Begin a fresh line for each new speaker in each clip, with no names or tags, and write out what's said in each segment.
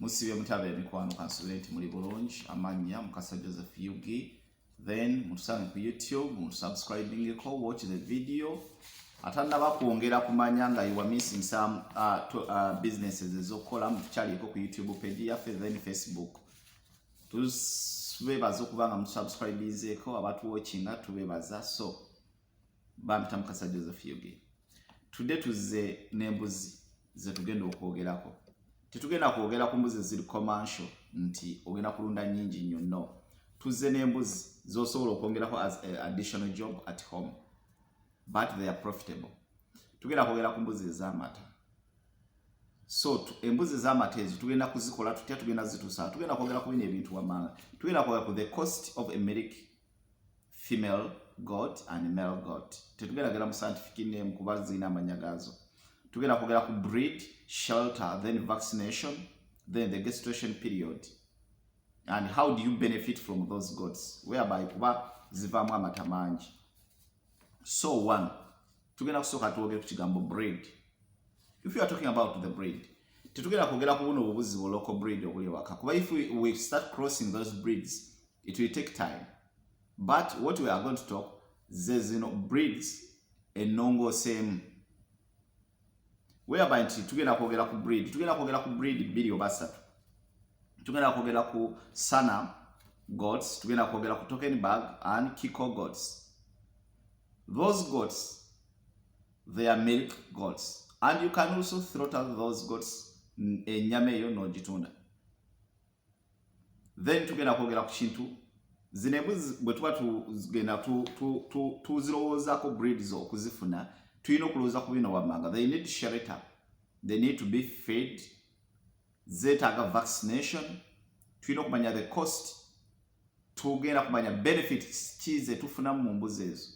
musibe mutabe emikwano consulate muri bulungi amanya Mukasa Joseph Yugi. Then mutusange ku YouTube, subscribing ko, watch the video. Atanda bakwongera kumanya nga you are missing some businesses ezokola mukyali ko ku YouTube page yaffe, then Facebook. Tubebaza okubanga musubscribe ko, abatu watchinga tubebaza. So bamita Mukasa Joseph Yugi. Today tuze nembuzi ze tugenda okwogerako. Tetugenda kwogera ku mbuzi ziri commercial nti ogenda kulunda nyingi nnyo, no. Tuze nembuzi zosobola okwongerako as additional job at home, but they are profitable. Tugenda kwogera ku mbuzi ez'amata. So embuzi ez'amata ezo tugenda kuzikola tutya, tugenda zitusa, tugenda kwogera ku bino ebintu wamanga. Tugenda kwogera ku the cost of a milk female goat and male goat. Tetugenda gera mu scientific name kuba zina amanya gazo. Tugenda kwogera ku breed, shelter, then vaccination, then the gestation period, and how do you benefit from those goats, whereby kuba zivamu amata mangi. So one, tugenda kusooka tuwogere ku kigambo breed. If you are talking about the breed, tetugenda kwogera ku buno obubuzi bu local breed obuli waka, kuba if we start crossing those breeds, it will take time. But what we are going to talk, zino breeds enongo same, whereby tugenda kwogera ku breed, tugenda kwogera ku breed bbiri oba ssatu. Tugenda kwogera ku Sana goats, tugenda kwogera ku Tockenburg and Kiko goats. Those goats, they are milk goats, and you can also throttle those goats ennyama eyo n'ogitunda. Then tugenda kwogera ku kintu zino embuzi bwe tuba tugenda tuzirowoozako breeds okuzifuna, tulina okulowooza ku bino wammanga. They need shelter, they need to be fed, zetaaga vaccination, tulina okumanya the cost, tugenda kumanya benefits ki ze tufunamu mu mbuzi ezo.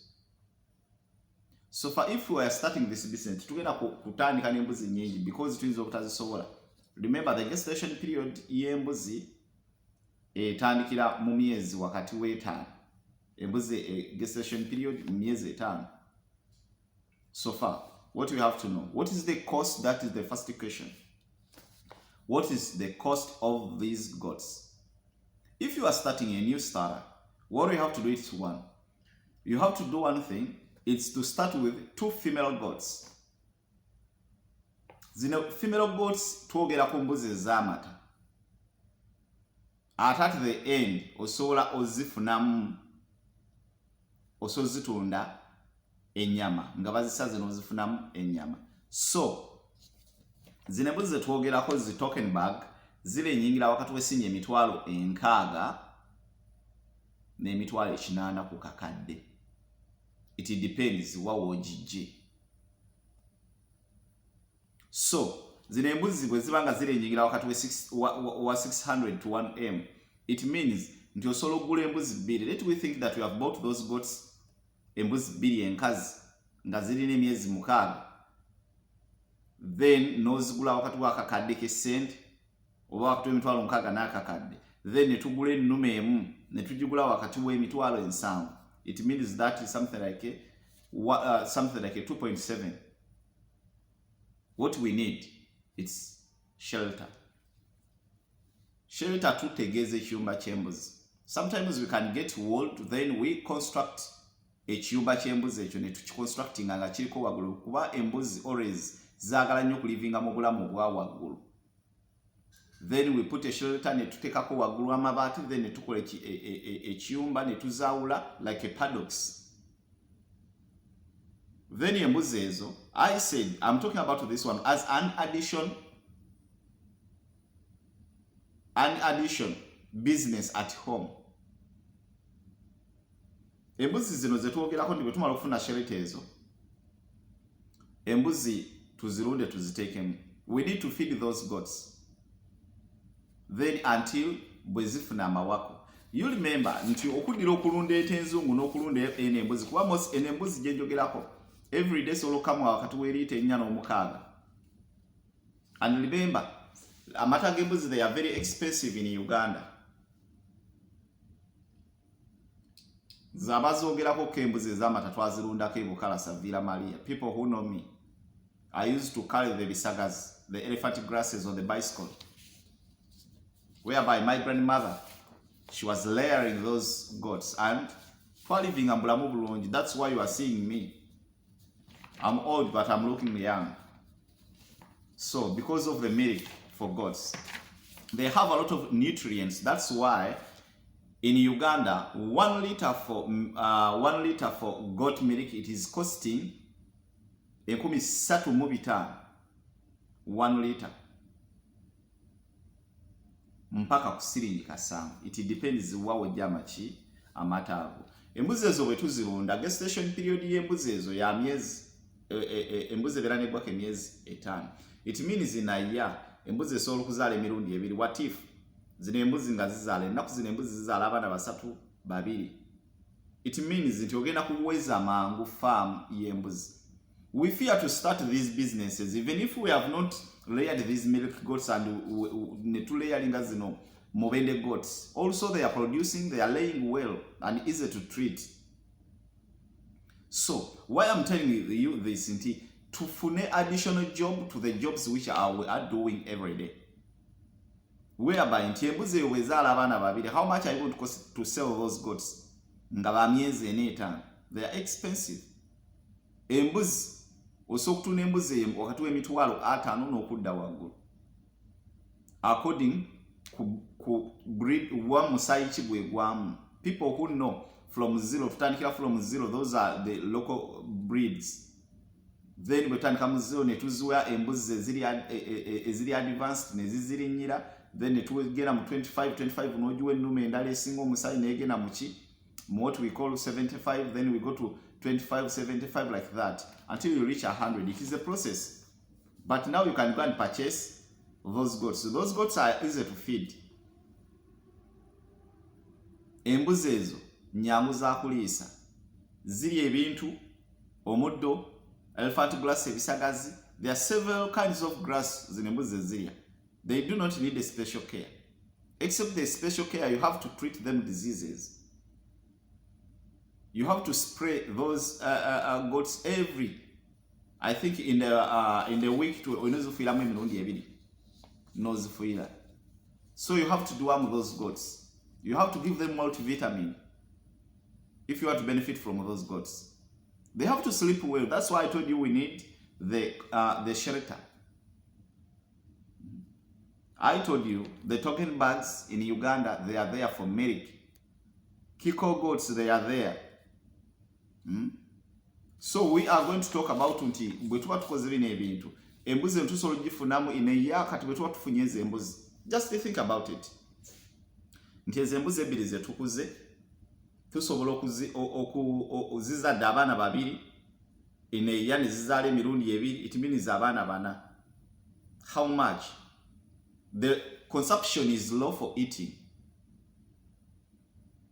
So far if we are starting this business, tugenda kutandika n'embuzi nyingi because tuyinza obutazisobola. Remember the gestation period y'embuzi etandikira mu myezi wakati w'etaano. Embuzi gestation period myezi etaano. So far, what we have to know, what is the cost? That is the first question. What is the cost of these goats? If you are starting a new starter, what you have to do is one. You have to do one thing. It's to start with 2 female goats. Zino female goats twogera ku mbuzi ez'amata. At the end, osobola ozifunamu, osozitunda ennyama nga bazisaze n'ozifunamu ennyama. So zino embuzi ze twogerako zi Tockenburg ziri nyingira wakati w'essinya emitwalo 6 n'emitwalo 8 ku kakadde. It depends wa wojije. So zino embuzi bwe zibanga ziri nyingira wakati wa 600 to 1M, it means nti osobola okugula embuzi bbiri. Let we think that we have bought those goats, embuzi bbiri enkazi nga zirina emyezi 6, then nozigula wakati wa kakadde ke sente oba wakati w'emitwalo 6 n'akakadde, then netugula ennume emu netugigula wakati w'emitwalo 7. It means that is something like a 2.7. What we need, it's shelter. Shelter tutegeeza ekiyumba ky'embuzi. Sometimes we can get wool, then we construct ekiyumba ky'embuzi ekyo ne tukiconstructinga nga kiriko waggulu, kuba embuzi always zaagala nnyo okulivinga mu bulamu obwa waggulu. Then we put a shelter ne tuteekako waggulu amabaati, then ne tukola ekiyumba ne tuzaawula like a paddocks. Then embuzi ezo, I said I'm talking about this one as an addition business at home. Embuzi zino ze twogerako ndi bwe tumala okufuna shelter ezo, embuzi tuzirunde tuziteekemu. We need to feed those goats then until bwe zifuna amawako. You remember nti okuddira okulunda ente enzungu n'okulunda eno embuzi, kuba eno embuzi gye njogerako every day solo kamwa wakati w'eriita 4 n'omukaaga. And remember, amata g'embuzi, they are very expensive in Uganda. Zabazogerako k'embuzi ez'amata twazirundako ebukala Savira Maria. People who know me, I used to carry the bisagas, the elephant grasses on the bicycle. whereby my grandmother, she was layering those goats and living and bulamu bulungi. That's why you are seeing me. I'm old, but I'm looking young. So because of the milk for goats, they have a lot of nutrients. That's why in Uganda, 1 liter for goat milk, it is costing 1 liter mpaka ku siringi kasanvu. It depends wawe jama ki amata ago. Embuzi ezo bwe tuzirunda, gestation period y'embuzi ezo ya myezi embuzi ebeera n'eggwako emyezi 5. It means in a year embuzi esobola okuzaala emirundi 2. What if zino embuzi nga zizaala ennaku zino embuzi zizaala abaana 3 2? It means nti ogenda kuweza mangu farm y'embuzi. We fear to start these businesses even if we have not layered these milk goats and ne layering zino mubende goats. Also they are producing, they are laying well and easy to treat. So why I'm telling you this, to fune additional job to the jobs which we are doing every day. Whereby embuzi wezaala abaana 2, how much are you going to cost to sell those goats? Nga ba myezi 4. They are expensive. Embuzi osokutuna embuzi wakati w'emitwalo 5 n'okudda waggulu. According ku breed wa musayi kigwe gwamu. People who know from zero, tutandikira from zero, those are the local breeds. Then bwetandika mu zero ne tuziwa embuzi eziri advanced ne zizirinyira, then ne tugenda mu 25 n'ogiwa ennume endala esinga omusayi n'egenda mu ki mu what we call 75, then we go to 25, 75, like that until you reach 100. It is a process, but now you can go and purchase those goats. So those goats are easy to feed. Embuzi ezo nyangu za kuliisa, ziri ebintu omuddo, elephant grass, ebisagazi. There are several kinds of grass zino embuzi zirya. They do not need a special care. Except the special care, you have to treat them diseases. You have to spray those goats every, I think in the week to onozifuiramu emirundi 2 nozifuira. So you have to do with those goats. You have to give them multivitamin if you want to benefit from those goats. They have to sleep well. That's why I told you we need the shelter. I told you the token birds in Uganda, they are there for milk. Kiko goats, they are there. So we are going to talk about nti bwe tuba tukoze bino ebintu embuzi ntusobola gifunamu in a year kati bwe tuba tufunye ezo embuzi. Just think about it. Nti ezo embuzi 2 ze tukuze tusobola okuzizadde abaana 2 in a year ne zizaala emirundi 2. It means abaana 4. How much? The consumption is low for eating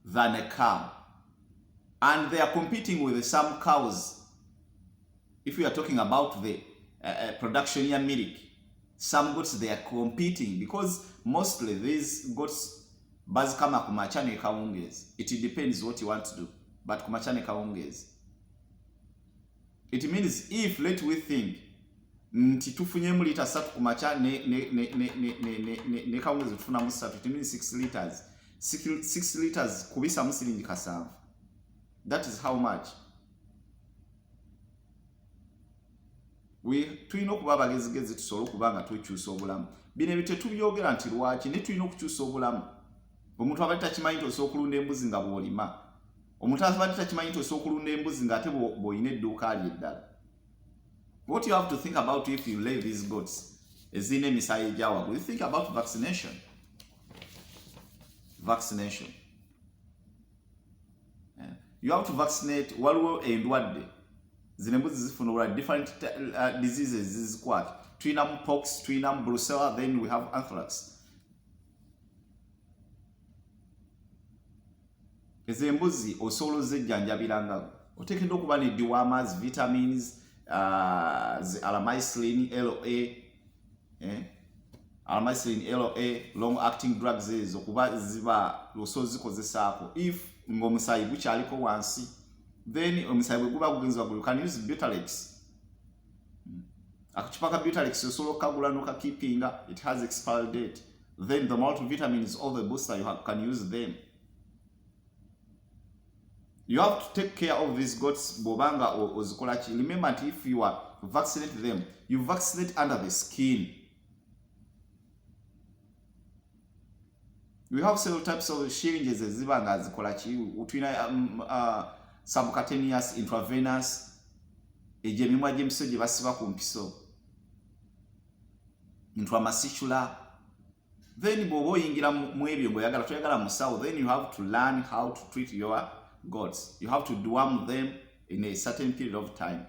than a cow. And they are competing with some cows. If we are talking about the production in milk, some goats, they are competing because mostly these goats bazikama kumachane kawungezi. It depends what you want to do, but kumachane kawungezi. It means if, let we think, nti tufunyemu lita 3 kumacha ne kawungezi tufuna mu 3, it means 6 liters. 6 liters kubisa mu siringi kasanvu. That is how much. We tulina okuba abagezigezi tusobola okuba nga twekyusa obulamu. Bino ebyo tetubyogera nti lwaki, ne tulina okukyusa obulamu. Omuntu abadde takimanyi nti osobola okulunda embuzi nga bw'olima. Omuntu abadde takimanyi nti osobola okulunda embuzi nga ate bw'olina edduuka lye eddala. What you have to think about if you lay these goats ezirina emisayi egya waggulu, you think about vaccination. Vaccination. You have to vaccinate waliwo endwadde zino embuzi zifuna different diseases zizikwata. Tulinamu pox, tulinamu brucella, then we have anthrax. Ezo embuzi osobola ozejjanjabiranga. Oteekeddwa okuba ne dewormers, vitamins, alamicillin, LA, alamicillin, LA, long acting drugs ezo kuba ziba osozikozesaako. If ng'omusayi gukyaliko wansi, then omusayi bwe guba gugenza you can use Butalex. Akacupa ka Butalex osobola okukagula n'okakeepinga, it has expiry date. Then the multivitamins or the booster, can use them. You have to take care of these goats. Bobanga or zikolachi. Remember, if you are vaccinate them, you vaccinate under the skin. We have several types of syringes zibanga zikolachi. Utwina subcutaneous, intravenous. Ejemimwa jemso je basiba ku mpiso. Intramuscular. Then bobo yingira mu ebyo ngoyagala toyagala musawo. Then you have to learn how to treat your goats. You have to deworm them in a certain period of time.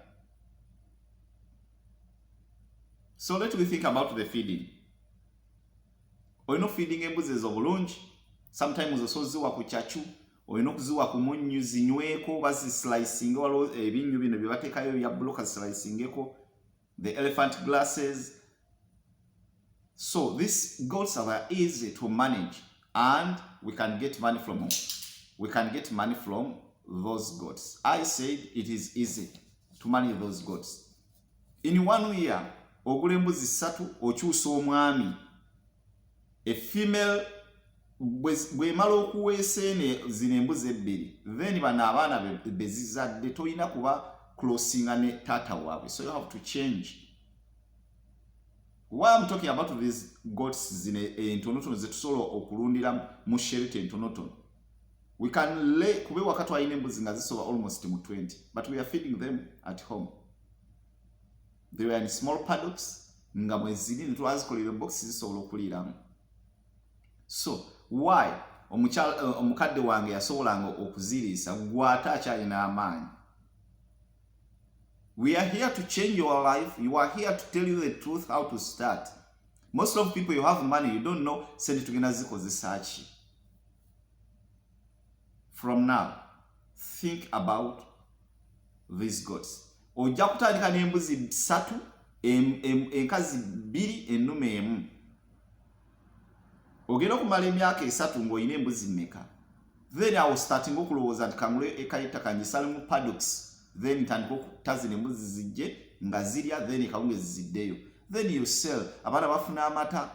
So let me think about the feeding. Oyino feeding embuzi ez'obulungi. Sometimes osoziwa ku chachu. Oyino kuziwa ku munyu zinyweko basi slicing walo ebinyu bino bye batekayo ya blocker slicingeko. The elephant glasses. So these goats are easy to manage and we can get money from them. We can get money from those goats. I said it is easy to manage those goats. In 1 year, ogula embuzi 3 okyusa omwami. A female bwemala okuweesa zino embuzi 2, then bano abaana bezizadde toyina kuba closinga ne taata waabwe. So you have to change. Why I'm talking about these goats zine entonotono zetusobola okulundira mu shelter entonotono. We can lay kube wakati wa embuzi nga zisoba almost mu 20, but we are feeding them at home. They were in small paddocks nga mwezini nitwazikolera boxes zisobola okuliramu. So why omukadde wange yasobolanga okuziriisa gwata akyalina amaanyi? We are here to change your life. You are here to tell you the truth how to start. Most of people, you have money, you don't know, send it to Genazi. From now, think about these goats. Ojja kutandika n'embuzi 3, enkazi 2, ennume 1. Ogenda okumala emyaka 3 ng'olina embuzi mmeka? Then I was starting okulowooza nti kangule ekayita kanjisale mu paddocks. Then ntandika okutazina embuzi zijje nga zirya, then kawunge ziziddeyo. Then you sell. Abaana bafuna amata,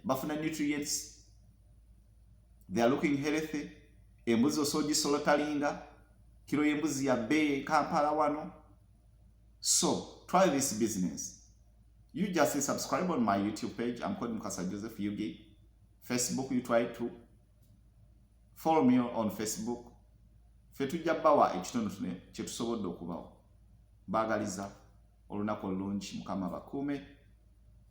bafuna nutrients. They are looking healthy. Embuzi osogisolotalinga. Kilo y'embuzi ya bbeeyi Kampala wano. So, try this business. You just subscribe on my YouTube page. I'm called Mukasa Joseph Yugi. Facebook, you try to follow me on Facebook. Fetujja bawa ekitono kye tusobodde okubawo. Bagaliza olunaku olungi Mukama bakuume.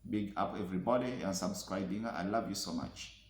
Big up everybody and subscribing. I love you so much.